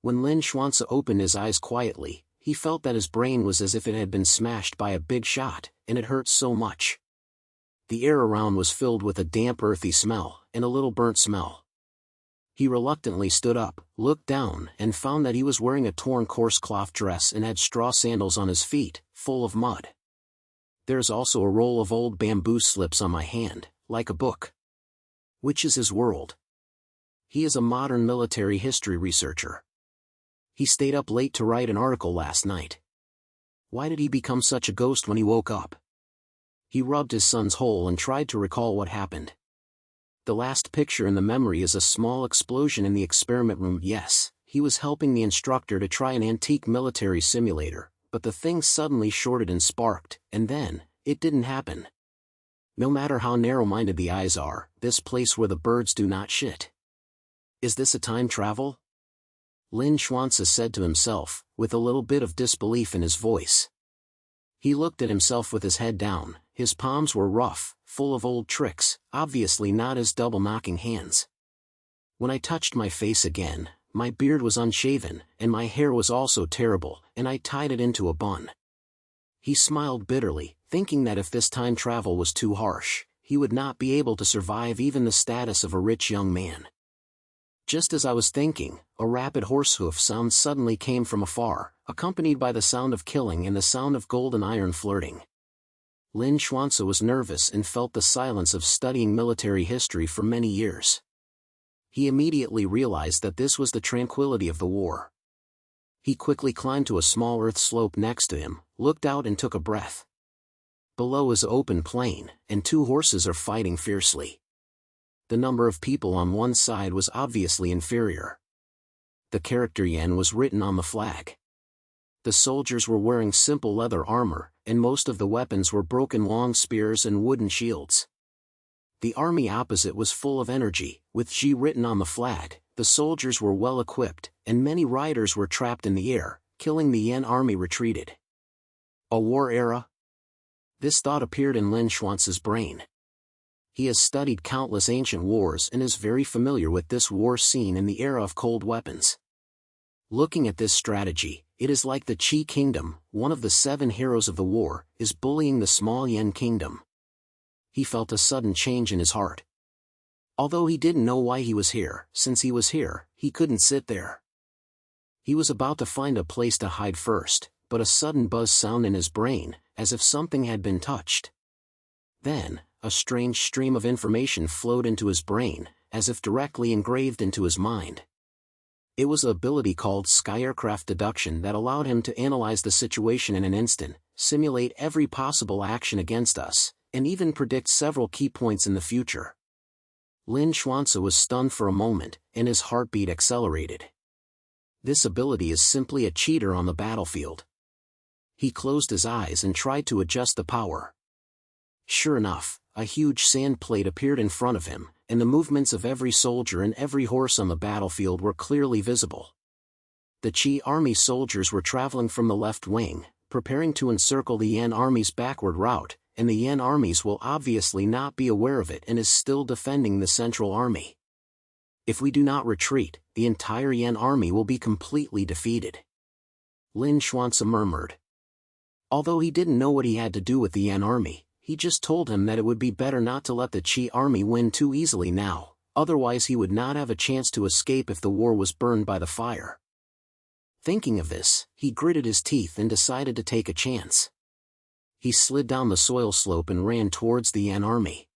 When Lin Xuance opened his eyes quietly, he felt that his brain was as if it had been smashed by a big shot, and it hurt so much. The air around was filled with a damp earthy smell, and a little burnt smell. He reluctantly stood up, looked down, and found that he was wearing a torn coarse cloth dress and had straw sandals on his feet, full of mud. There's also a roll of old bamboo slips on my hand, like a book. Which is his world? He is a modern military history researcher. He stayed up late to write an article last night. Why did he become such a ghost when he woke up? He rubbed his son's hole and tried to recall what happened. The last picture in the memory is a small explosion in the experiment room. Yes, he was helping the instructor to try an antique military simulator, but the thing suddenly shorted and sparked, and then, it didn't happen. No matter how narrow-minded the eyes are, this place where the birds do not shit. Is this a time travel? Lin Xuance said to himself, with a little bit of disbelief in his voice. He looked at himself with his head down. His palms were rough, full of old tricks, obviously not his double-knocking hands. When I touched my face again, my beard was unshaven, and my hair was also terrible, and I tied it into a bun. He smiled bitterly, thinking that if this time travel was too harsh, he would not be able to survive even the status of a rich young man. Just as I was thinking, a rapid horsehoof sound suddenly came from afar, accompanied by the sound of killing and the sound of golden iron flirting. Lin Xuance was nervous and felt the silence of studying military history for many years. He immediately realized that this was the tranquility of the war. He quickly climbed to a small earth slope next to him, looked out and took a breath. Below is open plain, and two horses are fighting fiercely. The number of people on one side was obviously inferior. The character Yan was written on the flag. The soldiers were wearing simple leather armor, and most of the weapons were broken long spears and wooden shields. The army opposite was full of energy, with Xi written on the flag. The soldiers were well equipped, and many riders were trapped in the air. Killing the Yan army retreated. A war era? This thought appeared in Lin Xuance's brain. He has studied countless ancient wars and is very familiar with this war scene in the era of cold weapons. Looking at this strategy, it is like the Qi kingdom, one of the 7 heroes of the war, is bullying the small Yan kingdom. He felt a sudden change in his heart. Although he didn't know why he was here, since he was here, he couldn't sit there. He was about to find a place to hide first, but a sudden buzz sounded in his brain, as if something had been touched. Then, a strange stream of information flowed into his brain, as if directly engraved into his mind. It was an ability called Skycraft Deduction that allowed him to analyze the situation in an instant, simulate every possible action against us, and even predict several key points in the future. Lin Xuance was stunned for a moment, and his heartbeat accelerated. This ability is simply a cheater on the battlefield. He closed his eyes and tried to adjust the power. Sure enough, a huge sand plate appeared in front of him, and the movements of every soldier and every horse on the battlefield were clearly visible. The Qi army soldiers were traveling from the left wing, preparing to encircle the Yan army's backward route, and the Yan armies will obviously not be aware of it and is still defending the central army. If we do not retreat, the entire Yan army will be completely defeated. Lin Xuance murmured. Although he didn't know what he had to do with the Yan army, he just told him that it would be better not to let the Qi army win too easily now, otherwise he would not have a chance to escape if the war was burned by the fire. Thinking of this, he gritted his teeth and decided to take a chance. He slid down the soil slope and ran towards the Yan army.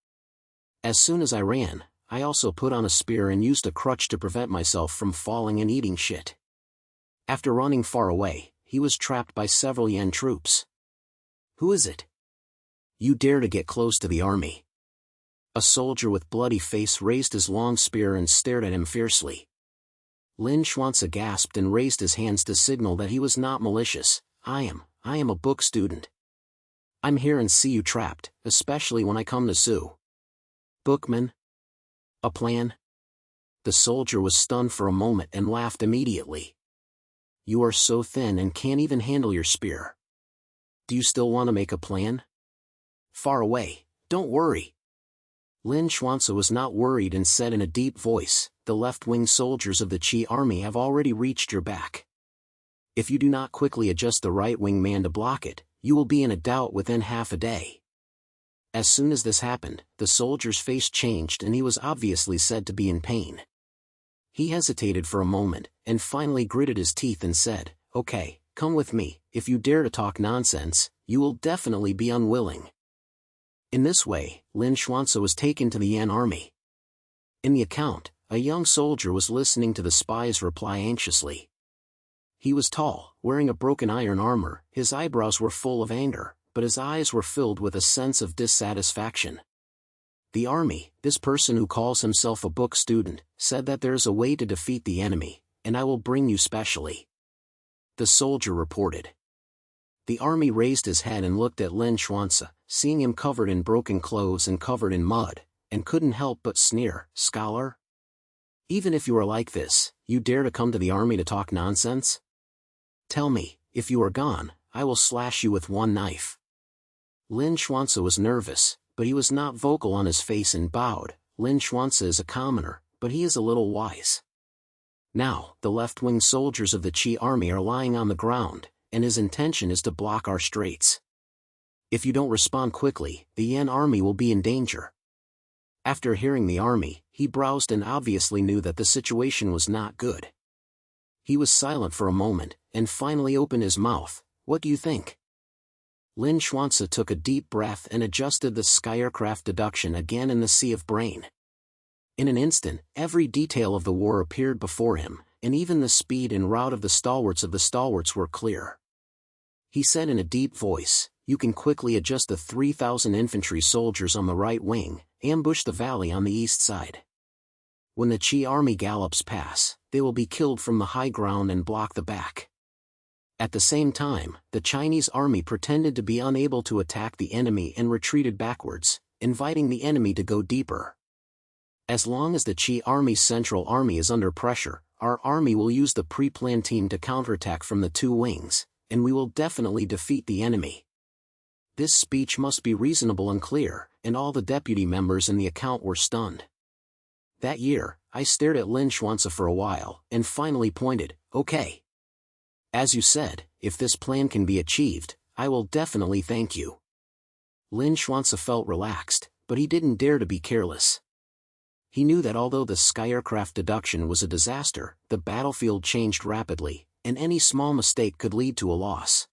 As soon as I ran, I also put on a spear and used a crutch to prevent myself from falling and eating shit. After running far away, he was trapped by several Yan troops. Who is it? You dare to get close to the army? A soldier with bloody face raised his long spear and stared at him fiercely. Lin Xuance gasped and raised his hands to signal that he was not malicious. I am a book student. I'm here and see you trapped, especially when I come to sue. Bookman? A plan? The soldier was stunned for a moment and laughed immediately. You are so thin and can't even handle your spear. Do you still want to make a plan? Far away, don't worry. Lin Xuance was not worried and said in a deep voice, the left-wing soldiers of the Qi army have already reached your back. If you do not quickly adjust the right-wing man to block it, you will be in a doubt within half a day." As soon as this happened, the soldier's face changed and he was obviously said to be in pain. He hesitated for a moment, and finally gritted his teeth and said, "Okay, come with me. If you dare to talk nonsense, you will definitely be unwilling." In this way, Lin Xuance was taken to the Yan army. In the account, a young soldier was listening to the spy's reply anxiously. He was tall, wearing a broken iron armor, his eyebrows were full of anger, but his eyes were filled with a sense of dissatisfaction. "The army, this person who calls himself a book student, said that there is a way to defeat the enemy, and I will bring you specially," the soldier reported. The army raised his head and looked at Lin Xuance, seeing him covered in broken clothes and covered in mud, and couldn't help but sneer, "Scholar? Even if you are like this, you dare to come to the army to talk nonsense? Tell me, if you are gone, I will slash you with one knife." Lin Xuance was nervous, but he was not vocal on his face and bowed. Lin Xuance is a commoner, but he is a little wise. Now, the left-wing soldiers of the Qi army are lying on the ground, and his intention is to block our straits. If you don't respond quickly, the Yan army will be in danger. After hearing the army, he browsed and obviously knew that the situation was not good. He was silent for a moment, and finally opened his mouth. "What do you think?" Lin Xuance took a deep breath and adjusted the Skycraft deduction again in the sea of brain. In an instant, every detail of the war appeared before him, and even the speed and route of the stalwarts were clear. He said in a deep voice, "You can quickly adjust the 3,000 infantry soldiers on the right wing, ambush the valley on the east side. When the Qi army gallops past, they will be killed from the high ground and block the back." At the same time, the Chinese army pretended to be unable to attack the enemy and retreated backwards, inviting the enemy to go deeper. "As long as the Qi army's central army is under pressure, our army will use the pre-planned team to counterattack from the two wings, and we will definitely defeat the enemy." This speech must be reasonable and clear, and all the deputy members in the account were stunned. That year, I stared at Lin Xuance for a while, and finally pointed, "Okay. As you said, if this plan can be achieved, I will definitely thank you." Lin Xuance felt relaxed, but he didn't dare to be careless. He knew that although the Skycraft deduction was a disaster, the battlefield changed rapidly, and any small mistake could lead to a loss.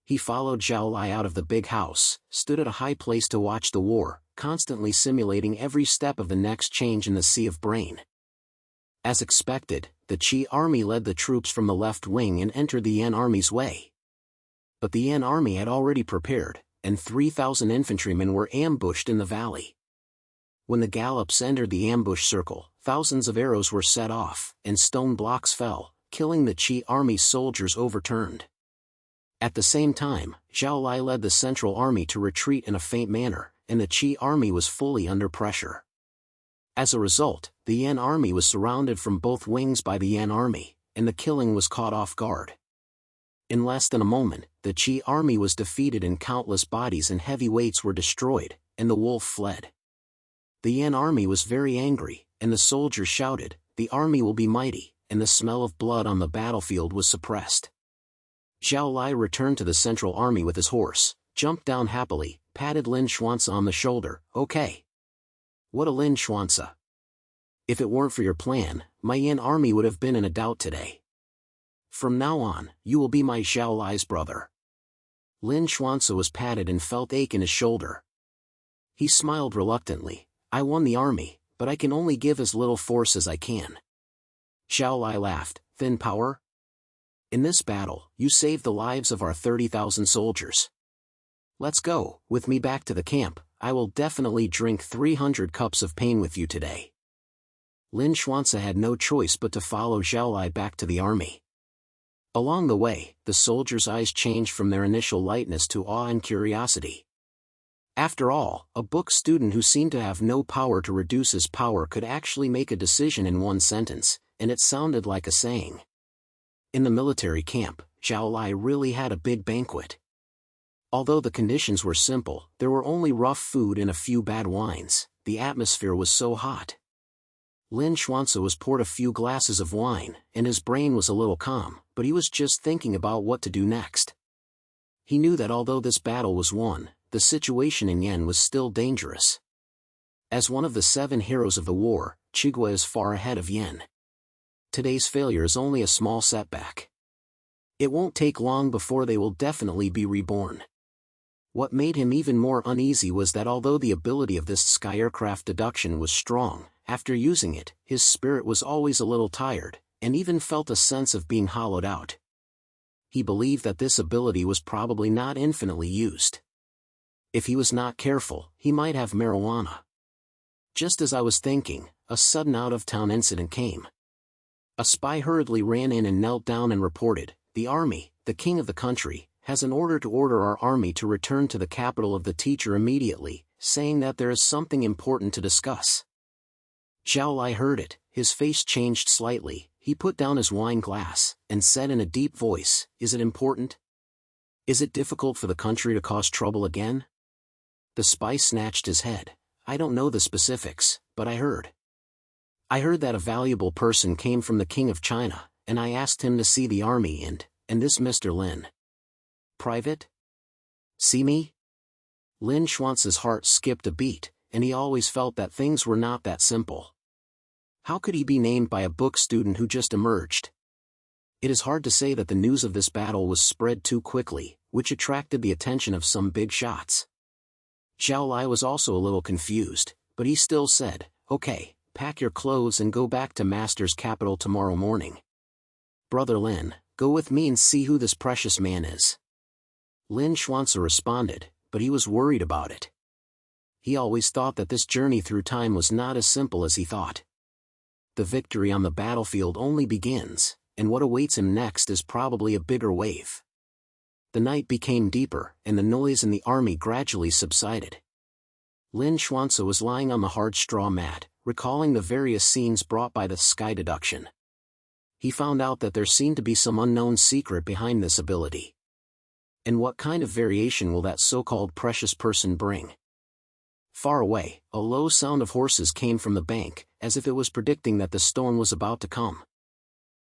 He followed Zhao Lai out of the big house, stood at a high place to watch the war, constantly simulating every step of the next change in the sea of brain. As expected, the Qi army led the troops from the left wing and entered the Yan army's way. But the Yan army had already prepared, and 3,000 infantrymen were ambushed in the valley. When the gallops entered the ambush circle, thousands of arrows were set off, and stone blocks fell, killing the Qi army's soldiers overturned. At the same time, Zhao Lai led the central army to retreat in a faint manner, and the Qi army was fully under pressure. As a result, the Yan army was surrounded from both wings by the Yan army, and the killing was caught off guard. In less than a moment, the Qi army was defeated and countless bodies and heavy weights were destroyed, and the wolf fled. The Yan army was very angry, and the soldiers shouted, "The army will be mighty," and the smell of blood on the battlefield was suppressed. Zhao Lai returned to the central army with his horse, jumped down happily, patted Lin Xuance on the shoulder. "Okay. What a Lin Xuance. If it weren't for your plan, my Yan army would have been in a doubt today. From now on, you will be my Zhao Lai's brother." Lin Xuance was patted and felt ache in his shoulder. He smiled reluctantly. "I won the army, but I can only give as little force as I can." Zhao Lai laughed. "Thin power? In this battle, you saved the lives of our 30,000 soldiers. Let's go with me back to the camp. I will definitely drink 300 cups of pain with you today." Lin Xuance had no choice but to follow Zhao Lai back to the army. Along the way, the soldiers' eyes changed from their initial lightness to awe and curiosity. After all, a book student who seemed to have no power to reduce his power could actually make a decision in one sentence, and it sounded like a saying. In the military camp, Zhao Lai really had a big banquet. Although the conditions were simple, there were only rough food and a few bad wines, the atmosphere was so hot. Lin Xuance was poured a few glasses of wine, and his brain was a little calm, but he was just thinking about what to do next. He knew that although this battle was won, the situation in Yen was still dangerous. As one of the 7 heroes of the war, Chigua is far ahead of Yen. Today's failure is only a small setback. It won't take long before they will definitely be reborn. What made him even more uneasy was that although the ability of this sky aircraft deduction was strong, after using it, his spirit was always a little tired, and even felt a sense of being hollowed out. He believed that this ability was probably not infinitely used. If he was not careful, he might have marijuana. Just as I was thinking, a sudden out-of-town incident came. A spy hurriedly ran in and knelt down and reported, "The army, the king of the country, has an order to order our army to return to the capital of the teacher immediately, saying that there is something important to discuss." Zhao Lai heard it, his face changed slightly, he put down his wine glass, and said in a deep voice, "Is it important? Is it difficult for the country to cause trouble again?" The spy snatched his head. "I don't know the specifics, but I heard that a valuable person came from the King of China, and I asked him to see the army and this Mr. Lin. Private? See me?" Lin Xuance's heart skipped a beat, and he always felt that things were not that simple. How could he be named by a book student who just emerged? It is hard to say that the news of this battle was spread too quickly, which attracted the attention of some big shots. Zhao Lai was also a little confused, but he still said, "Okay, pack your clothes and go back to Master's capital tomorrow morning. Brother Lin, go with me and see who this precious man is." Lin Xuance responded, but he was worried about it. He always thought that this journey through time was not as simple as he thought. The victory on the battlefield only begins, and what awaits him next is probably a bigger wave. The night became deeper, and the noise in the army gradually subsided. Lin Xuance was lying on the hard straw mat, recalling the various scenes brought by the sky deduction. He found out that there seemed to be some unknown secret behind this ability. And what kind of variation will that so-called precious person bring? Far away, a low sound of horses came from the bank, as if it was predicting that the storm was about to come.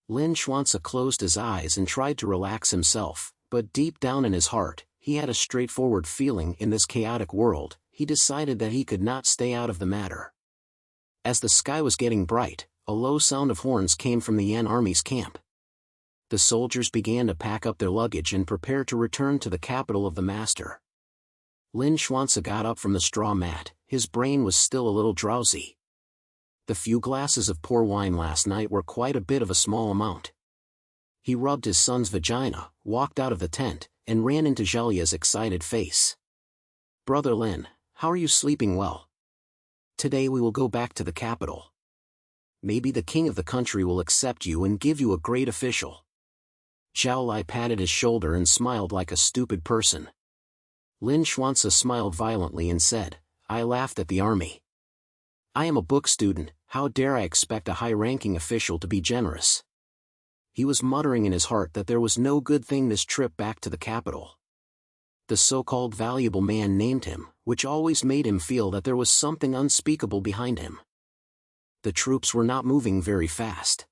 Lin Xuance closed his eyes and tried to relax himself, but deep down in his heart, he had a straightforward feeling in this chaotic world. He decided that he could not stay out of the matter. As the sky was getting bright, a low sound of horns came from the Yan army's camp. The soldiers began to pack up their luggage and prepare to return to the capital of the master. Lin Xuance got up from the straw mat, his brain was still a little drowsy. The few glasses of poor wine last night were quite a bit of a small amount. He rubbed his son's vagina, walked out of the tent, and ran into Zhelia's excited face. "Brother Lin, how are you sleeping well? Today we will go back to the capital. Maybe the king of the country will accept you and give you a great official." Zhao Lai patted his shoulder and smiled like a stupid person. Lin Xuance smiled violently and said, "I laughed at the army. I am a book student, how dare I expect a high-ranking official to be generous?" He was muttering in his heart that there was no good thing this trip back to the capital. The so-called valuable man named him, which always made him feel that there was something unspeakable behind him. The troops were not moving very fast.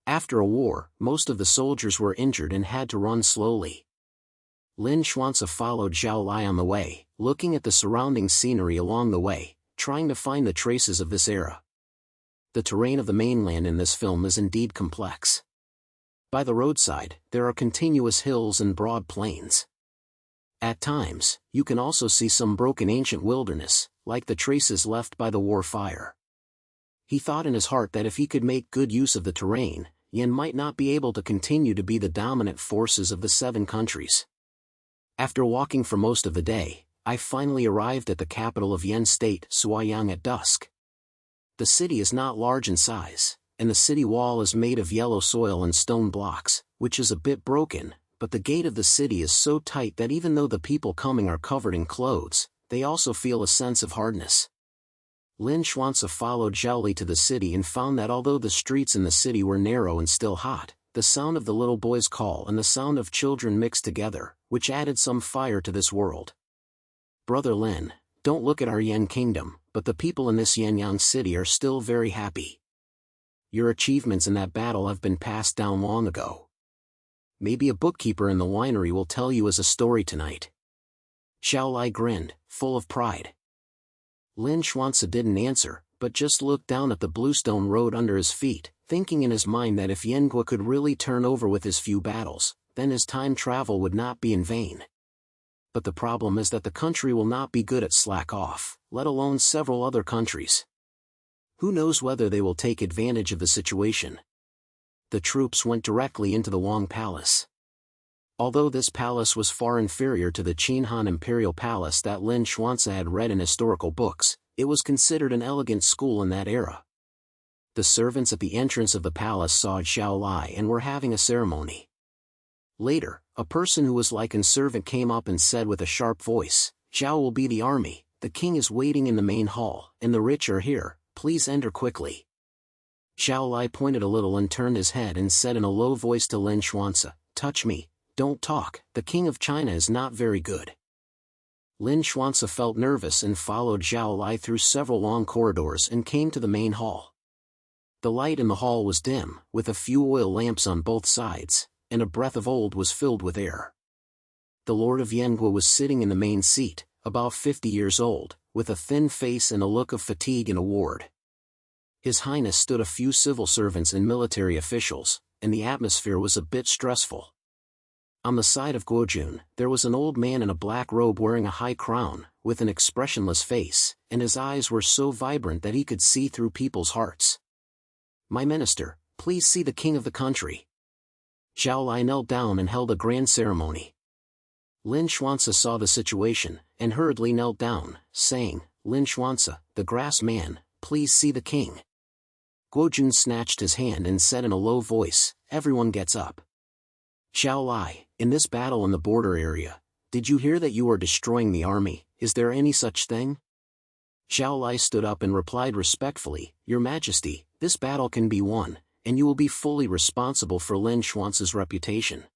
After a war, most of the soldiers were injured and had to run slowly. Lin Xuance followed Zhao Lai on the way, looking at the surrounding scenery along the way, trying to find the traces of this era. The terrain of the mainland in this film is indeed complex. By the roadside, there are continuous hills and broad plains. At times, you can also see some broken ancient wilderness, like the traces left by the war fire. He thought in his heart that if he could make good use of the terrain, Yen might not be able to continue to be the dominant forces of the 7 countries. After walking for most of the day, I finally arrived at the capital of Yen State, Suoyang, at dusk. The city is not large in size, and the city wall is made of yellow soil and stone blocks, which is a bit broken, but the gate of the city is so tight that even though the people coming are covered in clothes, they also feel a sense of hardness. Lin Xuance followed Zhao Li to the city and found that although the streets in the city were narrow and still hot, the sound of the little boy's call and the sound of children mixed together, which added some fire to this world. "Brother Lin, don't look at our Yen kingdom, but the people in this Yanyang city are still very happy. Your achievements in that battle have been passed down long ago. Maybe a bookkeeper in the winery will tell you as a story tonight. Xiao Lai grinned, full of pride. Lin Xuance didn't answer, but just looked down at the bluestone road under his feet, thinking in his mind that if Yanguo could really turn over with his few battles, then his time travel would not be in vain. But the problem is that the country will not be good at slack off, let alone several other countries. Who knows whether they will take advantage of the situation? The troops went directly into the Wang Palace. Although this palace was far inferior to the Qinhan Imperial Palace that Lin Xuance had read in historical books, it was considered an elegant school in that era. The servants at the entrance of the palace saw Xiao Lai and were having a ceremony. Later, a person who was like a servant came up and said with a sharp voice, "Xiao will be the army, the king is waiting in the main hall, and the rich are here, please enter quickly." Xiao Lai pointed a little and turned his head and said in a low voice to Lin Xuance, "Touch me, don't talk, the king of China is not very good." Lin Xuance felt nervous and followed Xiao Lai through several long corridors and came to the main hall. The light in the hall was dim, with a few oil lamps on both sides, and a breath of old was filled with air. The Lord of Yanguo was sitting in the main seat, about 50 years old, with a thin face and a look of fatigue and a ward. His Highness stood a few civil servants and military officials, and the atmosphere was a bit stressful. On the side of Guojun, there was an old man in a black robe wearing a high crown, with an expressionless face, and his eyes were so vibrant that he could see through people's hearts. "My minister, please see the king of the country." Xiao Lai knelt down and held a grand ceremony. Lin Xuance saw the situation, and hurriedly knelt down, saying, "Lin Xuance, the grass man, please see the king." Guojun snatched his hand and said in a low voice, "Everyone gets up." "Xiao Lai, in this battle in the border area, did you hear that you are destroying the army? Is there any such thing?" Xiao Lai stood up and replied respectfully, "Your Majesty, this battle can be won, and you will be fully responsible for Lin Xuance's reputation.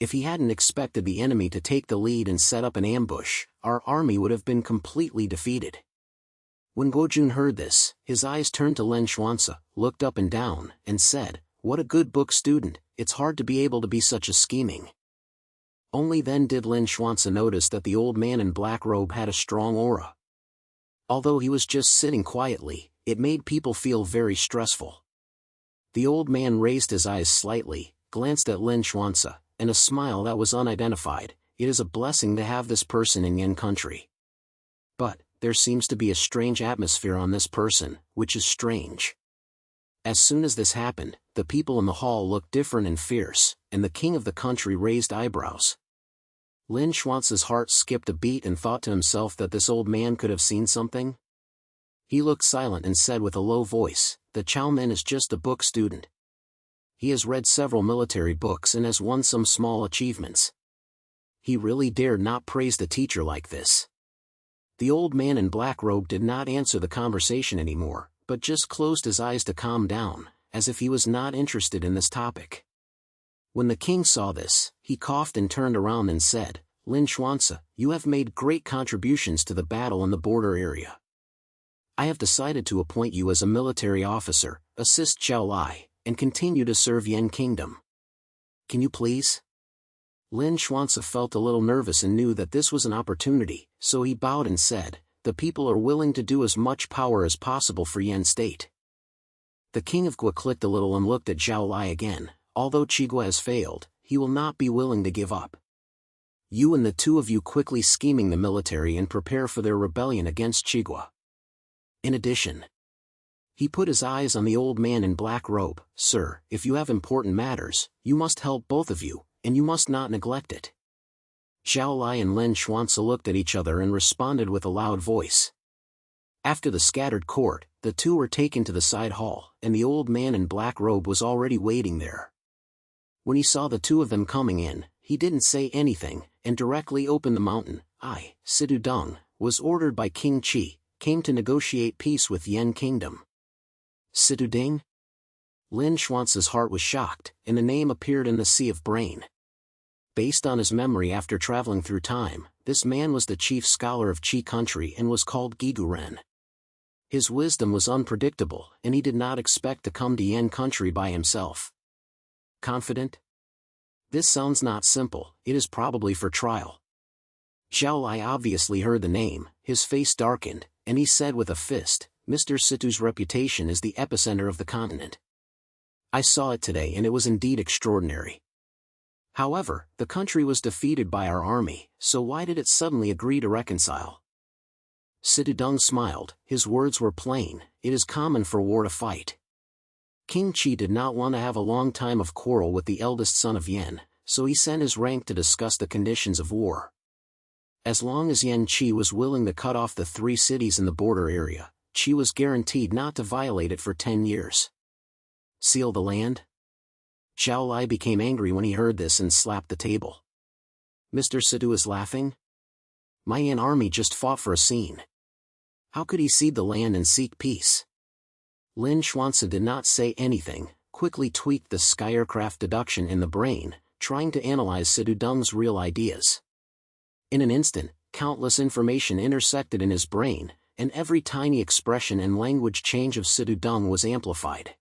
If he hadn't expected the enemy to take the lead and set up an ambush, our army would have been completely defeated." When Guojun heard this, his eyes turned to Lin Xuance, looked up and down, and said, "What a good book student, it's hard to be able to be such a scheming." Only then did Lin Xuance notice that the old man in black robe had a strong aura. Although he was just sitting quietly, it made people feel very stressful. The old man raised his eyes slightly, glanced at Lin Xuance, and a smile that was unidentified. "It is a blessing to have this person in Yan country. But, there seems to be a strange atmosphere on this person, which is strange." As soon as this happened, the people in the hall looked different and fierce, and the king of the country raised eyebrows. Lin Xuance's heart skipped a beat and thought to himself that this old man could have seen something. He looked silent and said with a low voice, "The Chowman is just a book student. He has read several military books and has won some small achievements. He really dared not praise the teacher like this." The old man in black robe did not answer the conversation anymore, but just closed his eyes to calm down, as if he was not interested in this topic. When the king saw this, he coughed and turned around and said, "Lin Xuance, you have made great contributions to the battle in the border area. I have decided to appoint you as a military officer, assist Xiao Lai, and continue to serve Yan Kingdom. Can you please?" Lin Xuance felt a little nervous and knew that this was an opportunity, so he bowed and said, "The people are willing to do as much power as possible for Yan State." The king of Gua clicked a little and looked at Xiao Lai again. "Although Qigua has failed, he will not be willing to give up. You and the two of you quickly scheming the military and prepare for their rebellion against Qigua. In addition," he put his eyes on the old man in black robe, "Sir, if you have important matters, you must help both of you, and you must not neglect it." Xiao Lai and Lin Xuance looked at each other and responded with a loud voice. After the scattered court, the two were taken to the side hall, and the old man in black robe was already waiting there. When he saw the two of them coming in, he didn't say anything, and directly opened the mountain. Sidu Deng, was ordered by King Qi, came to negotiate peace with Yan Kingdom. Sidu Deng? Lin Xuance's heart was shocked, and the name appeared in the sea of brain. Based on his memory after traveling through time, this man was the chief scholar of Qi country and was called Gigu Ren. His wisdom was unpredictable, and he did not expect to come to Yan country by himself. Confident? This sounds not simple, it is probably for trial. Zhao Lai obviously heard the name, his face darkened, and he said with a fist, Mr. Situ's reputation is the epicenter of the continent. I saw it today and it was indeed extraordinary. However, the country was defeated by our army, so why did it suddenly agree to reconcile? Situdong smiled, his words were plain, it is common for war to fight. King Qi did not want to have a long time of quarrel with the eldest son of Yan, so he sent his rank to discuss the conditions of war. As long as Yan Qi was willing to cut off the 3 cities in the border area, Qi was guaranteed not to violate it for 10 years. Seal the land? Zhao Lai became angry when he heard this and slapped the table. Mr. Situ is laughing? My Yan army just fought for a scene. How could he cede the land and seek peace? Lin Xuance did not say anything, quickly tweaked the skycraft deduction in the brain, trying to analyze Situdong's real ideas. In an instant, countless information intersected in his brain, and every tiny expression and language change of Situdong was amplified.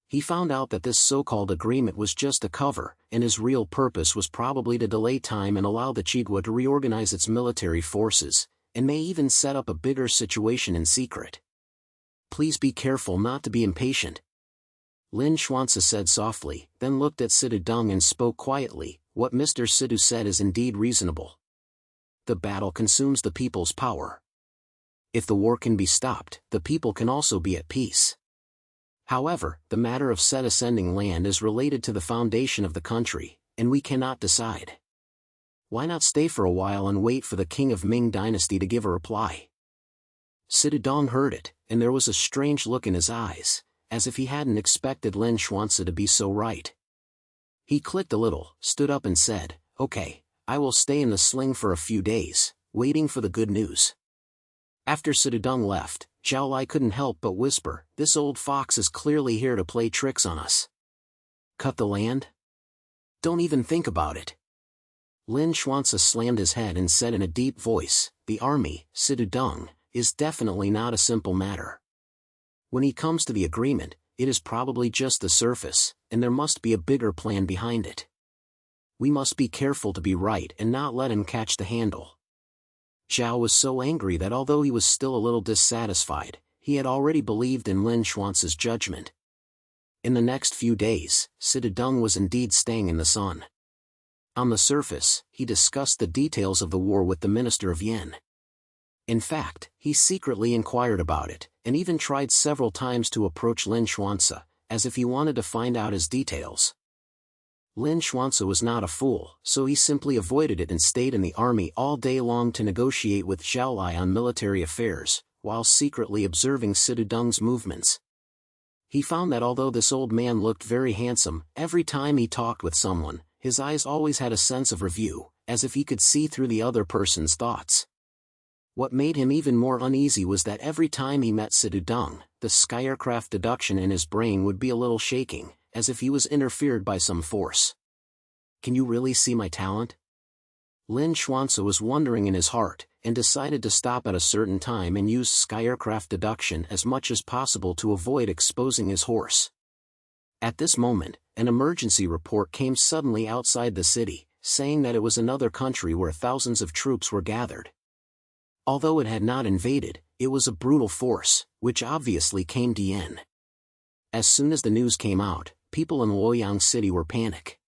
He found out that this so-called agreement was just a cover, and his real purpose was probably to delay time and allow the Chigua to reorganize its military forces, and may even set up a bigger situation in secret. Please be careful not to be impatient. Lin Xuance said softly, then looked at Situdong and spoke quietly, what Mr. Situ said is indeed reasonable. The battle consumes the people's power. If the war can be stopped, the people can also be at peace. However, the matter of ascending land is related to the foundation of the country, and we cannot decide. Why not stay for a while and wait for the king of Ming dynasty to give a reply? Situdong heard it, and there was a strange look in his eyes, as if he hadn't expected Lin Xuance to be so right. He clicked a little, stood up and said, okay, I will stay in the sling for a few days, waiting for the good news. After Situdong left, Zhao Lai couldn't help but whisper, this old fox is clearly here to play tricks on us. Cut the land? Don't even think about it. Lin Xuance slammed his head and said in a deep voice, the army, Situdong, is definitely not a simple matter. When he comes to the agreement, it is probably just the surface, and there must be a bigger plan behind it. We must be careful to be right and not let him catch the handle. Zhao was so angry that although he was still a little dissatisfied, he had already believed in Lin Xuance's judgment. In the next few days, Situdong was indeed staying in the sun. On the surface, he discussed the details of the war with the Minister of Yan. In fact, he secretly inquired about it, and even tried several times to approach Lin Xuance, as if he wanted to find out his details. Lin Xuance was not a fool, so he simply avoided it and stayed in the army all day long to negotiate with Zhao Lai on military affairs, while secretly observing Situdong's movements. He found that although this old man looked very handsome, every time he talked with someone, his eyes always had a sense of review, as if he could see through the other person's thoughts. What made him even more uneasy was that every time he met Situdong, the skycraft deduction in his brain would be a little shaking, as if he was interfered by some force. Can you really see my talent? Lin Xuance was wondering in his heart, and decided to stop at a certain time and use skycraft deduction as much as possible to avoid exposing his horse. At this moment, an emergency report came suddenly outside the city, saying that it was another country where thousands of troops were gathered. Although it had not invaded, it was a brutal force, which obviously came to Yan. As soon as the news came out, people in Luoyang City were panic.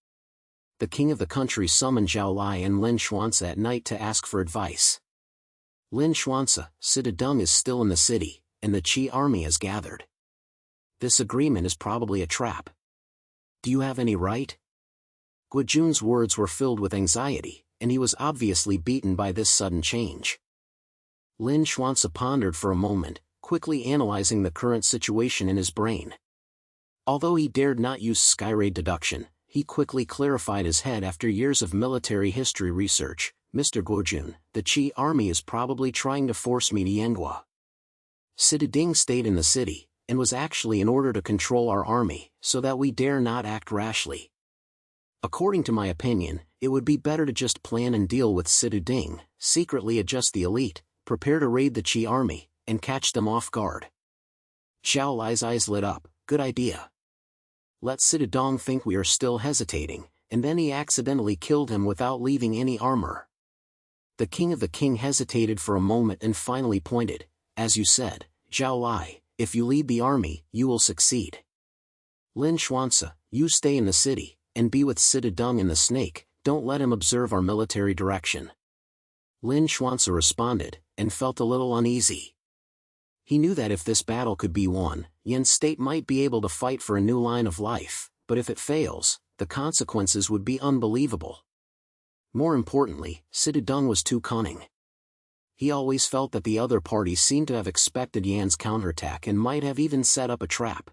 The king of the country summoned Zhao Lai and Lin Xuance at night to ask for advice. Lin Xuance, Situdong is still in the city, and the Qi army has gathered. This agreement is probably a trap. Do you have any right? Guojun's words were filled with anxiety, and he was obviously beaten by this sudden change. Lin Xuance pondered for a moment, quickly analyzing the current situation in his brain. Although he dared not use skyray deduction, he quickly clarified his head after years of military history research. Mr. Guojun, the Qi army is probably trying to force me to Yanghua. Situdong stayed in the city, and was actually in order to control our army, so that we dare not act rashly. According to my opinion, it would be better to just plan and deal with Situdong, secretly adjust the elite, prepare to raid the Qi army, and catch them off guard. Zhao Lai's eyes lit up. Good idea. Let Sidudong think we are still hesitating, and then he accidentally killed him without leaving any armor. The king of the king hesitated for a moment and finally pointed. As you said, Zhao Lai, if you lead the army, you will succeed. Lin Xuance, you stay in the city, and be with Sidudong and the snake, don't let him observe our military direction. Lin Xuance responded, and felt a little uneasy. He knew that if this battle could be won, Yan State might be able to fight for a new line of life, but if it fails, the consequences would be unbelievable. More importantly, Sidudong was too cunning. He always felt that the other party seemed to have expected Yan's counterattack and might have even set up a trap.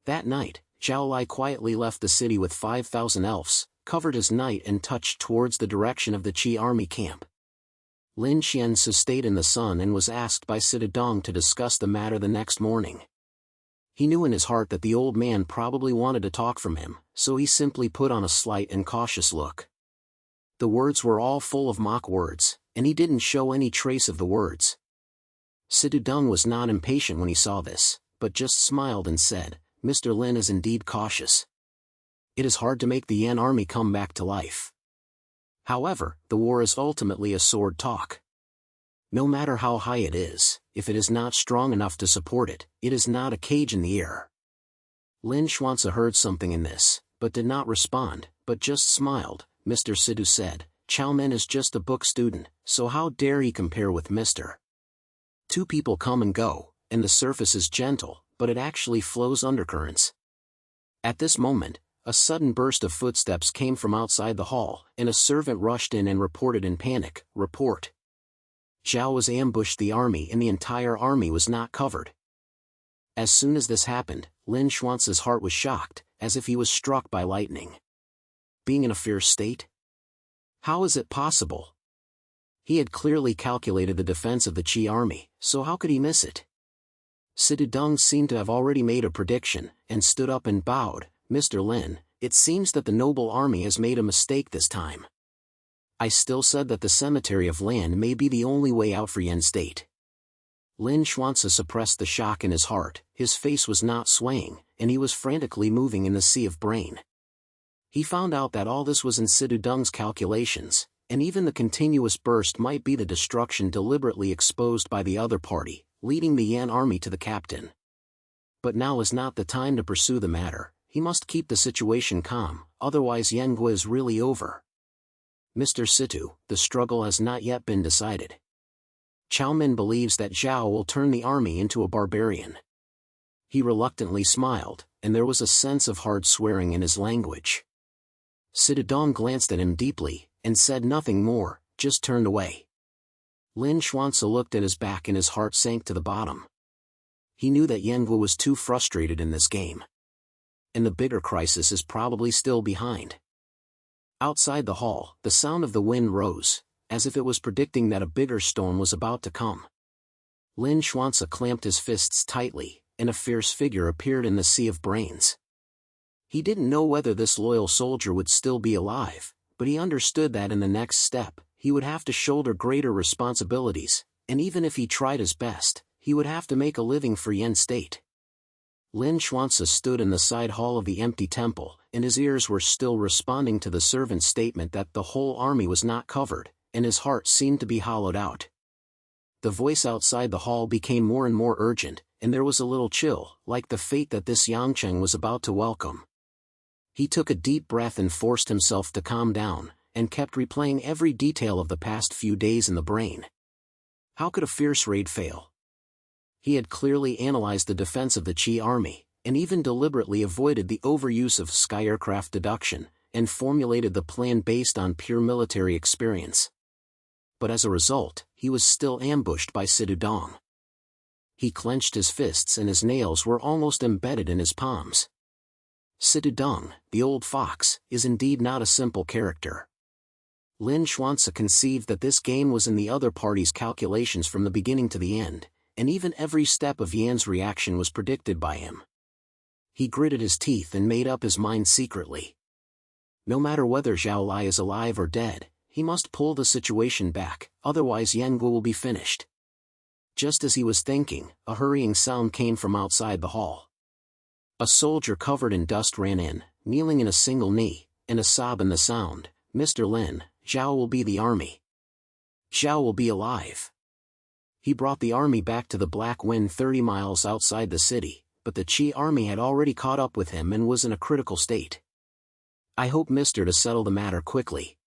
That night, Zhao Lai quietly left the city with 5,000 elves, covered his knight and touched towards the direction of the Qi army camp. Lin Xuance stayed in the sun and was asked by Sidudong to discuss the matter the next morning. He knew in his heart that the old man probably wanted to talk from him, so he simply put on a slight and cautious look. The words were all full of mock words, and he didn't show any trace of the words. Sidudong was not impatient when he saw this, but just smiled and said, Mr. Lin is indeed cautious. It is hard to make the Yan army come back to life. However, the war is ultimately a sword talk. No matter how high it is, if it is not strong enough to support it, it is not a cage in the air. Lin Xuance heard something in this, but did not respond, but just smiled. Mr. Sidhu said, Chao Men is just a book student, so how dare he compare with Mr. Two people come and go, and the surface is gentle, but it actually flows undercurrents. At this moment, a sudden burst of footsteps came from outside the hall, and a servant rushed in and reported in panic, Report. Zhao was ambushed the army and the entire army was not covered. As soon as this happened, Lin Xuance's heart was shocked, as if he was struck by lightning. Being in a fierce state? How is it possible? He had clearly calculated the defense of the Qi army, so how could he miss it? Sidudong seemed to have already made a prediction, and stood up and bowed. Mr. Lin, it seems that the noble army has made a mistake this time. I still said that the cemetery of land may be the only way out for Yan State. Lin Xuance suppressed the shock in his heart, his face was not swaying, and he was frantically moving in the sea of brain. He found out that all this was in Sidudong's calculations, and even the continuous burst might be the destruction deliberately exposed by the other party, leading the Yan army to the captain. But now is not the time to pursue the matter, he must keep the situation calm, otherwise Yangue is really over. Mr. Situ, the struggle has not yet been decided. Chao Min believes that Zhao will turn the army into a barbarian. He reluctantly smiled, and there was a sense of hard swearing in his language. Sidudong glanced at him deeply, and said nothing more, just turned away. Lin Xuance looked at his back and his heart sank to the bottom. He knew that Yangue was too frustrated in this game. And the bigger crisis is probably still behind. Outside the hall, the sound of the wind rose, as if it was predicting that a bigger storm was about to come. Lin Xuance clamped his fists tightly, and a fierce figure appeared in the sea of brains. He didn't know whether this loyal soldier would still be alive, but he understood that in the next step, he would have to shoulder greater responsibilities, and even if he tried his best, he would have to make a living for Yan State. Lin Xuance stood in the side hall of the empty temple, and his ears were still responding to the servant's statement that the whole army was not covered, and his heart seemed to be hollowed out. The voice outside the hall became more and more urgent, and there was a little chill, like the fate that this Yangcheng was about to welcome. He took a deep breath and forced himself to calm down, and kept replaying every detail of the past few days in the brain. How could a fierce raid fail? He had clearly analyzed the defense of the Qi army, and even deliberately avoided the overuse of sky-aircraft deduction, and formulated the plan based on pure military experience. But as a result, he was still ambushed by Sidudong. He clenched his fists and his nails were almost embedded in his palms. Sidudong, the old fox, is indeed not a simple character. Lin Xuance conceived that this game was in the other party's calculations from the beginning to the end, and even every step of Yan's reaction was predicted by him. He gritted his teeth and made up his mind secretly. No matter whether Zhao Lai is alive or dead, he must pull the situation back, otherwise Yangue will be finished. Just as he was thinking, a hurrying sound came from outside the hall. A soldier covered in dust ran in, kneeling in a single knee, and a sob in the sound. "Mr. Lin, Zhao will be the army. Zhao will be alive." He brought the army back to the Black Wind 30 miles outside the city, but the Qi army had already caught up with him and was in a critical state. "I hope Mr. to settle the matter quickly."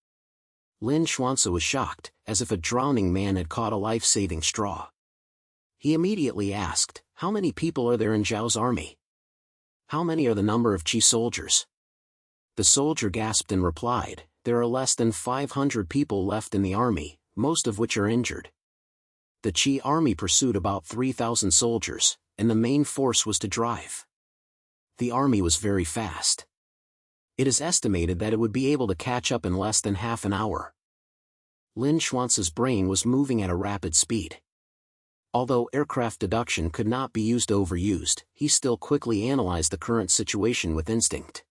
Lin Xuance was shocked, as if a drowning man had caught a life-saving straw. He immediately asked, "How many people are there in Zhao's army? How many are the number of Qi soldiers?" The soldier gasped and replied, "There are less than 500 people left in the army, most of which are injured." The Qi army pursued about 3,000 soldiers, and the main force was to drive. The army was very fast. It is estimated that it would be able to catch up in less than half an hour. Lin Xuance's brain was moving at a rapid speed. Although aircraft deduction could not be overused, he still quickly analyzed the current situation with instinct.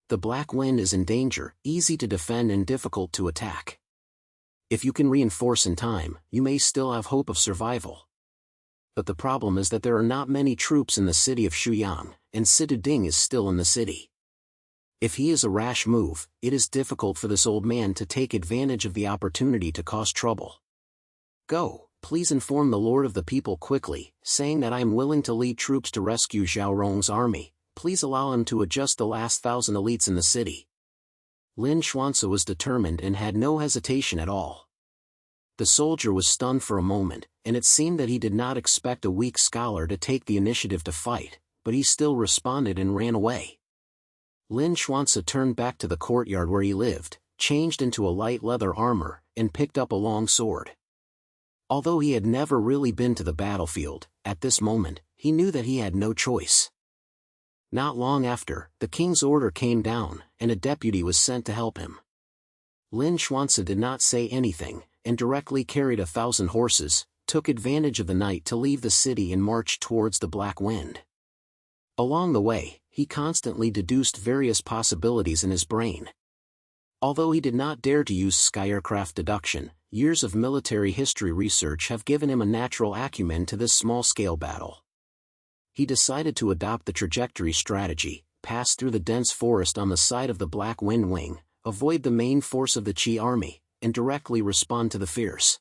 The Black Wind is in danger, easy to defend and difficult to attack. If you can reinforce in time, you may still have hope of survival. But the problem is that there are not many troops in the city of Shuyang, and Situ Ding is still in the city. If he is a rash move, it is difficult for this old man to take advantage of the opportunity to cause trouble. "Go, please inform the Lord of the People quickly, saying that I am willing to lead troops to rescue Zhao Rong's army. Please allow him to adjust the last 1,000 elites in the city." Lin Xuance was determined and had no hesitation at all. The soldier was stunned for a moment, and it seemed that he did not expect a weak scholar to take the initiative to fight, but he still responded and ran away. Lin Xuance turned back to the courtyard where he lived, changed into a light leather armor, and picked up a long sword. Although he had never really been to the battlefield, at this moment, he knew that he had no choice. Not long after, the king's order came down, and a deputy was sent to help him. Lin Xuance did not say anything, and directly carried 1,000 horses, took advantage of the night to leave the city and march towards the Black Wind. Along the way, he constantly deduced various possibilities in his brain. Although he did not dare to use sky aircraft deduction, years of military history research have given him a natural acumen to this small-scale battle. He decided to adopt the trajectory strategy, pass through the dense forest on the side of the Black Wind wing, avoid the main force of the Qi army, and directly respond to the fierce.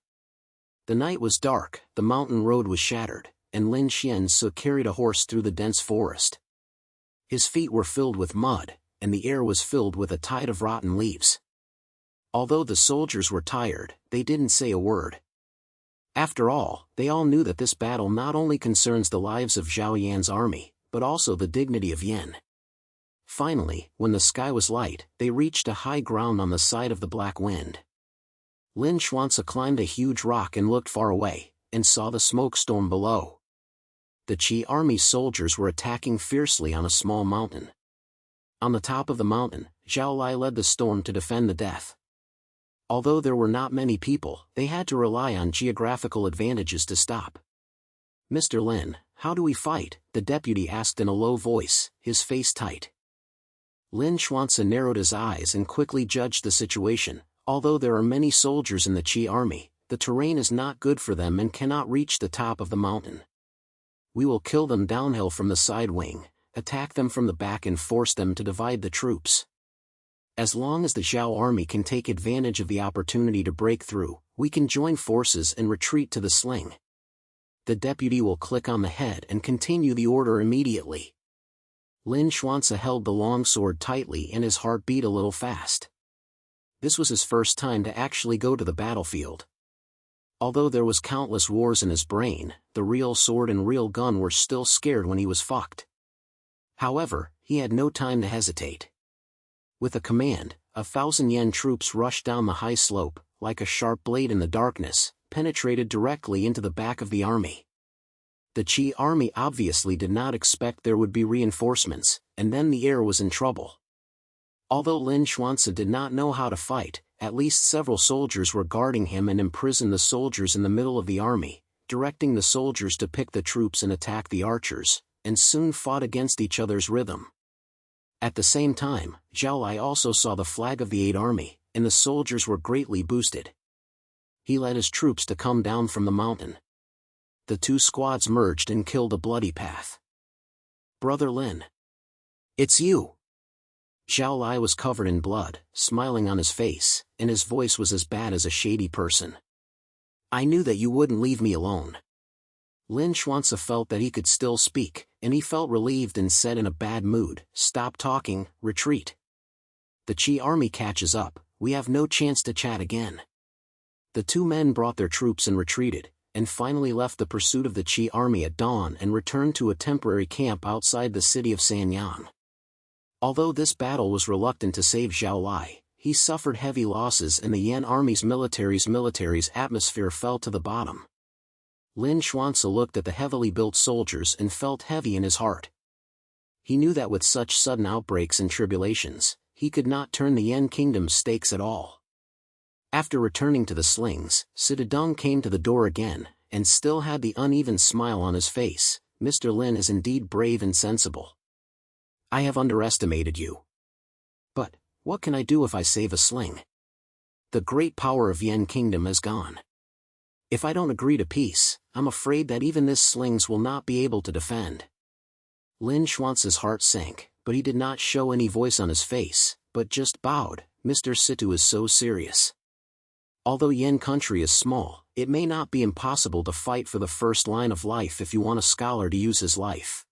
The night was dark, the mountain road was shattered, and Lin Xuance carried a horse through the dense forest. His feet were filled with mud, and the air was filled with a tide of rotten leaves. Although the soldiers were tired, they didn't say a word. After all, they all knew that this battle not only concerns the lives of Zhao Yan's army, but also the dignity of Yin. Finally, when the sky was light, they reached a high ground on the side of the Black Wind. Lin Xuance climbed a huge rock and looked far away, and saw the smoke storm below. The Qi army soldiers were attacking fiercely on a small mountain. On the top of the mountain, Zhao Lai led the storm to defend the death. Although there were not many people, they had to rely on geographical advantages to stop. "Mr. Lin, how do we fight?" the deputy asked in a low voice, his face tight. Lin Xuance narrowed his eyes and quickly judged the situation. Although there are many soldiers in the Qi army, the terrain is not good for them and cannot reach the top of the mountain. "We will kill them downhill from the side wing, attack them from the back and force them to divide the troops. As long as the Zhao army can take advantage of the opportunity to break through, we can join forces and retreat to the sling." The deputy will click on the head and continue the order immediately. Lin Xuance held the long sword tightly and his heart beat a little fast. This was his first time to actually go to the battlefield. Although there was countless wars in his brain, the real sword and real gun were still scared when he was fucked. However, he had no time to hesitate. With a command, 1,000 yen troops rushed down the high slope, like a sharp blade in the darkness, penetrated directly into the back of the army. The Qi army obviously did not expect there would be reinforcements, and then the air was in trouble. Although Lin Xuance did not know how to fight, at least several soldiers were guarding him and imprisoned the soldiers in the middle of the army, directing the soldiers to pick the troops and attack the archers, and soon fought against each other's rhythm. At the same time, Zhao Lai also saw the flag of the 8th Army, and the soldiers were greatly boosted. He led his troops to come down from the mountain. The two squads merged and killed a bloody path. "Brother Lin. It's you." Zhao Lai was covered in blood, smiling on his face, and his voice was as bad as a shady person. "I knew that you wouldn't leave me alone." Lin Xuance felt that he could still speak, and he felt relieved and said in a bad mood, "Stop talking, retreat. The Qi army catches up, we have no chance to chat again." The two men brought their troops and retreated, and finally left the pursuit of the Qi army at dawn and returned to a temporary camp outside the city of Sanyang. Although this battle was reluctant to save Zhao Lai, he suffered heavy losses and the Yan army's military's atmosphere fell to the bottom. Lin Xuance looked at the heavily built soldiers and felt heavy in his heart. He knew that with such sudden outbreaks and tribulations, he could not turn the Yan kingdom's stakes at all. After returning to the slings, Sidadong came to the door again, and still had the uneven smile on his face. "Mr. Lin is indeed brave and sensible. I have underestimated you. But, what can I do if I save a sling? The great power of Yan kingdom has gone. If I don't agree to peace, I'm afraid that even this slings will not be able to defend." Lin Xuance's heart sank, but he did not show any voice on his face, but just bowed. "Mr. Situ is so serious. Although Yan country is small, it may not be impossible to fight for the first line of life if you want a scholar to use his life.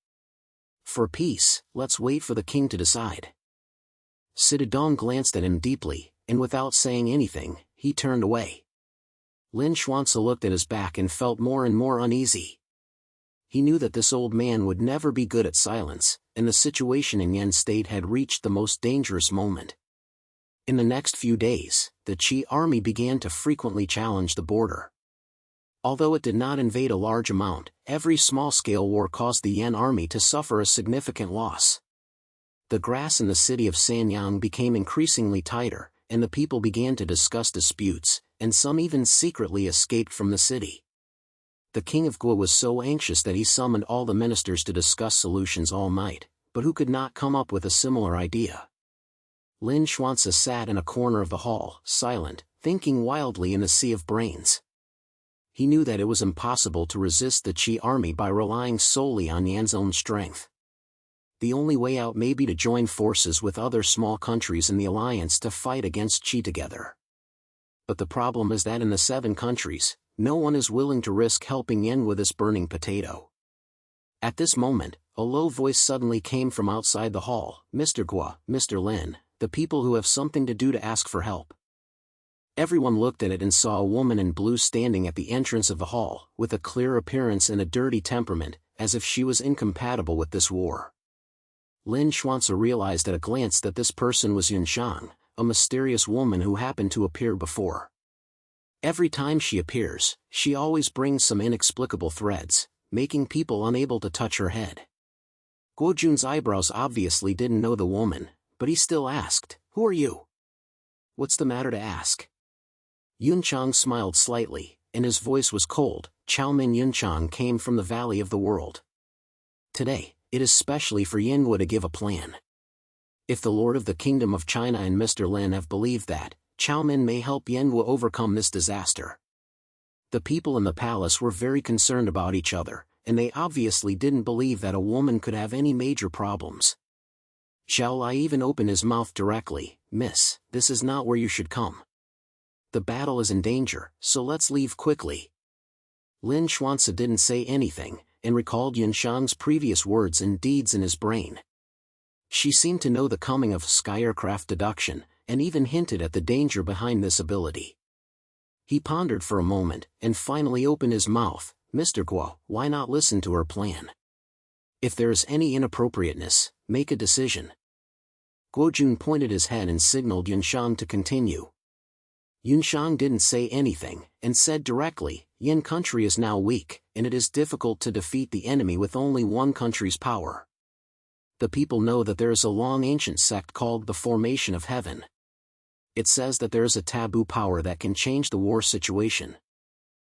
For peace, let's wait for the king to decide." Sidadong glanced at him deeply, and without saying anything, he turned away. Lin Xuance looked at his back and felt more and more uneasy. He knew that this old man would never be good at silence, and the situation in Yan state had reached the most dangerous moment. In the next few days, the Qi army began to frequently challenge the border. Although it did not invade a large amount, every small-scale war caused the Yan army to suffer a significant loss. The grass in the city of Sanyang became increasingly tighter, and the people began to discuss disputes, and some even secretly escaped from the city. The king of Guo was so anxious that he summoned all the ministers to discuss solutions all night, but who could not come up with a similar idea. Lin Xuance sat in a corner of the hall, silent, thinking wildly in a sea of brains. He knew that it was impossible to resist the Qi army by relying solely on Yan's own strength. The only way out may be to join forces with other small countries in the alliance to fight against Qi together. But the problem is that in the 7 countries, no one is willing to risk helping Yan with this burning potato. At this moment, a low voice suddenly came from outside the hall. "Mr. Guo, Mr. Lin, the people who have something to do to ask for help." Everyone looked at it and saw a woman in blue standing at the entrance of the hall, with a clear appearance and a dirty temperament, as if she was incompatible with this war. Lin Xuance realized at a glance that this person was Yunshang, a mysterious woman who happened to appear before. Every time she appears, she always brings some inexplicable threads, making people unable to touch her head. Guo Jun's eyebrows obviously didn't know the woman, but he still asked, "Who are you? What's the matter to ask?" Yunchang smiled slightly, and his voice was cold. "Chaomin Yunchang came from the Valley of the World. Today, it is specially for Yinhua to give a plan. If the Lord of the Kingdom of China and Mr. Lin have believed that, Chaomin may help Yinhua overcome this disaster." The people in the palace were very concerned about each other, and they obviously didn't believe that a woman could have any major problems. Zhao Lai even opened his mouth directly. "Miss, this is not where you should come. The battle is in danger, so let's leave quickly." Lin Xuance didn't say anything, and recalled Yunshang's previous words and deeds in his brain. She seemed to know the coming of skycraft deduction, and even hinted at the danger behind this ability. He pondered for a moment, and finally opened his mouth. "Mr. Guo, why not listen to her plan? If there is any inappropriateness, make a decision." Guo Jun pointed his head and signaled Yunshang to continue. Yunshang didn't say anything, and said directly, "Yan country is now weak, and it is difficult to defeat the enemy with only one country's power. The people know that there is a long ancient sect called the Formation of Heaven. It says that there is a taboo power that can change the war situation.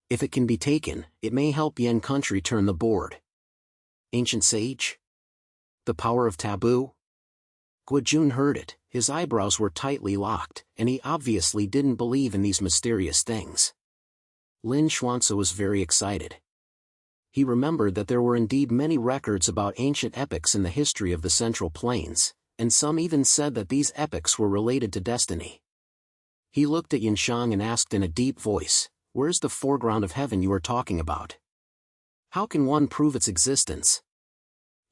If it can be taken, it may help Yan country turn the board." Ancient sage? The power of taboo? Guo Jun heard it, his eyebrows were tightly locked, and he obviously didn't believe in these mysterious things. Lin Xuance was very excited. He remembered that there were indeed many records about ancient epics in the history of the Central Plains, and some even said that these epics were related to destiny. He looked at Yanshang and asked in a deep voice, "Where's the foreground of heaven you are talking about? How can one prove its existence?"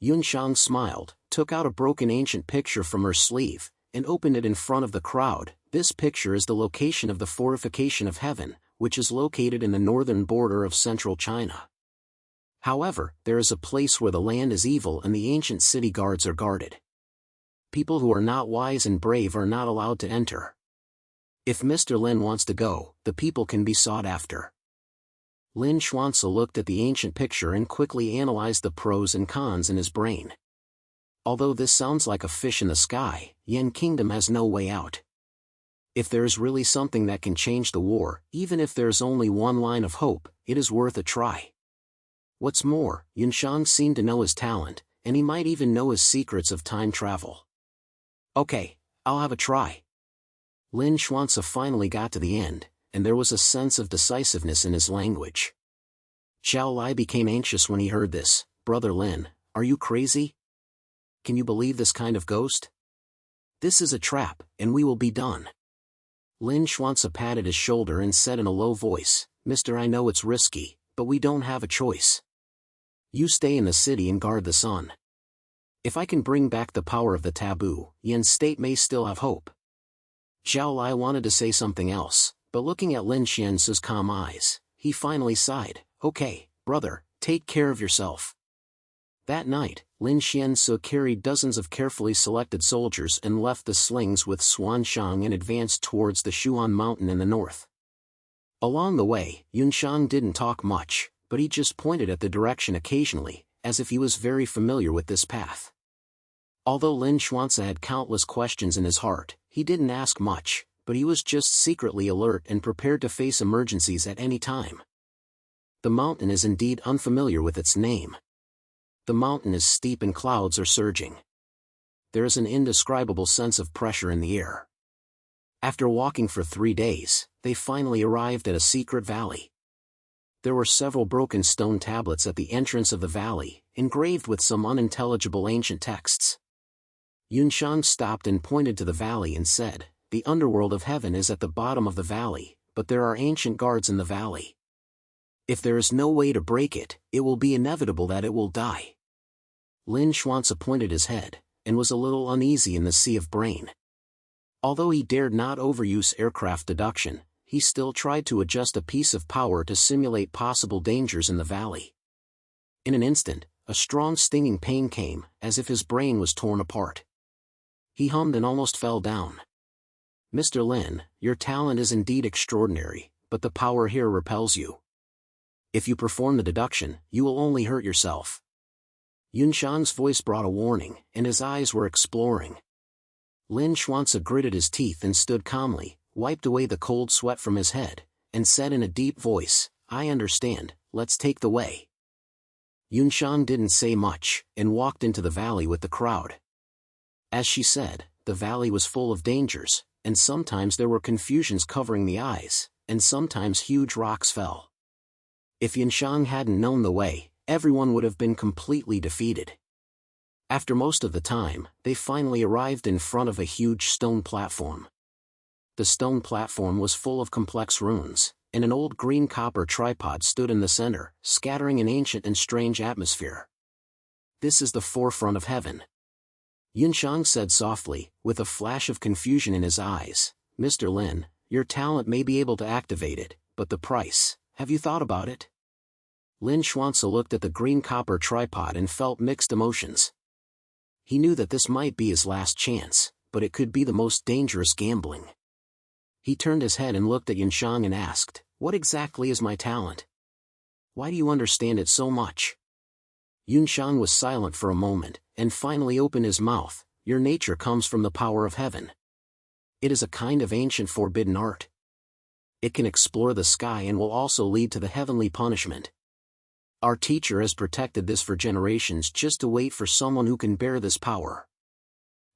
Yanshang smiled, took out a broken ancient picture from her sleeve, and opened it in front of the crowd. "This picture is the location of the fortification of heaven, which is located in the northern border of central China. However, there is a place where the land is evil and the ancient city guards are guarded. People who are not wise and brave are not allowed to enter. If Mr. Lin wants to go, the people can be sought after." Lin Xuance looked at the ancient picture and quickly analyzed the pros and cons in his brain. Although this sounds like a fish in the sky, Yan Kingdom has no way out. If there is really something that can change the war, even if there is only one line of hope, it is worth a try. What's more, Yanshang seemed to know his talent, and he might even know his secrets of time travel. "Okay, I'll have a try." Lin Xuance finally got to the end, and there was a sense of decisiveness in his language. Zhao Lai became anxious when he heard this. "Brother Lin, are you crazy? Can you believe this kind of ghost? This is a trap, and we will be done." Lin Xuance patted his shoulder and said in a low voice, "Mister, I know it's risky, but we don't have a choice. You stay in the city and guard the sun. If I can bring back the power of the taboo, Yan's state may still have hope." Zhao Lai wanted to say something else, but looking at Lin Xuance's calm eyes, he finally sighed, "Okay, brother, take care of yourself." That night, Lin Xuance carried dozens of carefully selected soldiers and left the slings with Xuanshang and advanced towards the Shuan mountain in the north. Along the way, Yanshang didn't talk much, but he just pointed at the direction occasionally, as if he was very familiar with this path. Although Lin Xuance had countless questions in his heart, he didn't ask much, but he was just secretly alert and prepared to face emergencies at any time. The mountain is indeed unfamiliar with its name. The mountain is steep and clouds are surging. There is an indescribable sense of pressure in the air. After walking for 3 days, they finally arrived at a secret valley. There were several broken stone tablets at the entrance of the valley, engraved with some unintelligible ancient texts. Yanshang stopped and pointed to the valley and said, "The underworld of heaven is at the bottom of the valley, but there are ancient guards in the valley. If there is no way to break it, it will be inevitable that it will die." Lin Xuance pointed his head, and was a little uneasy in the sea of brain. Although he dared not overuse aircraft deduction, he still tried to adjust a piece of power to simulate possible dangers in the valley. In an instant, a strong stinging pain came, as if his brain was torn apart. He hummed and almost fell down. "Mr. Lin, your talent is indeed extraordinary, but the power here repels you. If you perform the deduction, you will only hurt yourself." Yanshang's voice brought a warning, and his eyes were exploring. Lin Xuance gritted his teeth and stood calmly, wiped away the cold sweat from his head, and said in a deep voice, "I understand, let's take the way." Yanshang didn't say much, and walked into the valley with the crowd. As she said, the valley was full of dangers, and sometimes there were confusions covering the eyes, and sometimes huge rocks fell. If Yanshang hadn't known the way, everyone would have been completely defeated. After most of the time, they finally arrived in front of a huge stone platform. The stone platform was full of complex runes, and an old green copper tripod stood in the center, scattering an ancient and strange atmosphere. "This is the forefront of heaven," Yanshang said softly, with a flash of confusion in his eyes. "Mr. Lin, your talent may be able to activate it, but the price, have you thought about it?" Lin Xuance looked at the green copper tripod and felt mixed emotions. He knew that this might be his last chance, but it could be the most dangerous gambling. He turned his head and looked at Yanshang and asked, "What exactly is my talent? Why do you understand it so much?" Yanshang was silent for a moment, and finally opened his mouth. "Your nature comes from the power of heaven. It is a kind of ancient forbidden art. It can explore the sky and will also lead to the heavenly punishment. Our teacher has protected this for generations just to wait for someone who can bear this power.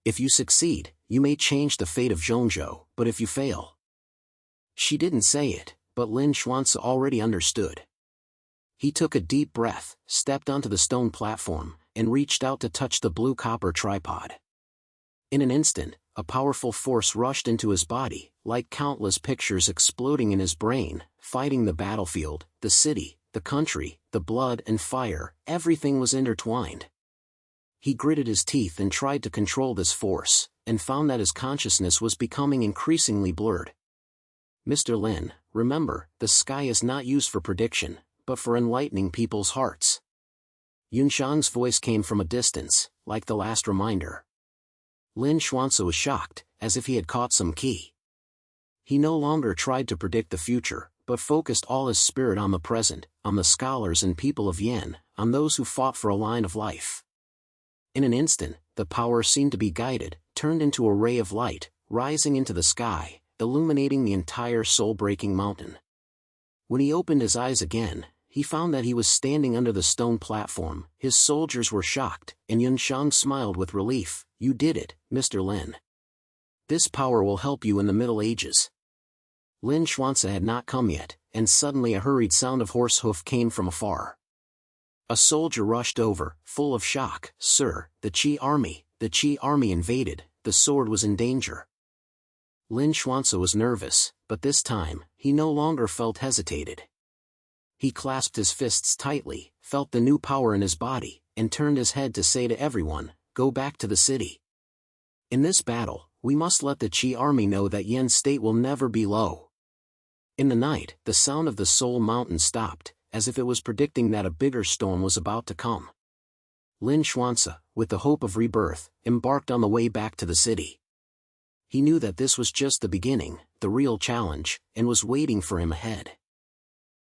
If you succeed, you may change the fate of Zhongzhou, but if you fail..." She didn't say it, but Lin Xuance already understood. He took a deep breath, stepped onto the stone platform, and reached out to touch the blue copper tripod. In an instant, a powerful force rushed into his body, like countless pictures exploding in his brain, fighting the battlefield, the city, the country, the blood and fire, everything was intertwined. He gritted his teeth and tried to control this force, and found that his consciousness was becoming increasingly blurred. Mr. Lin, remember, the sky is not used for prediction, but for enlightening people's hearts. Lin Xuance's voice came from a distance, like the last reminder. Lin Xuance was shocked, as if he had caught some key. He no longer tried to predict the future, but focused all his spirit on the present, on the scholars and people of Yan, on those who fought for a line of life. In an instant, the power seemed to be guided, turned into a ray of light, rising into the sky, illuminating the entire soul-breaking mountain. When he opened his eyes again, he found that he was standing under the stone platform. His soldiers were shocked, and Lin Xuance smiled with relief. "You did it, Mr. Lin. This power will help you in the Middle Ages." Lin Xuance had not come yet, and suddenly a hurried sound of horse hoof came from afar. A soldier rushed over, full of shock. "Sir, the Qi army invaded, the sword was in danger." Lin Xuance was nervous, but this time, he no longer felt hesitated. He clasped his fists tightly, felt the new power in his body, and turned his head to say to everyone, "Go back to the city. In this battle, we must let the Qi army know that Yan's state will never be low." In the night, the sound of the Soul Mountain stopped, as if it was predicting that a bigger storm was about to come. Lin Xuance, with the hope of rebirth, embarked on the way back to the city. He knew that this was just the beginning, the real challenge, and was waiting for him ahead.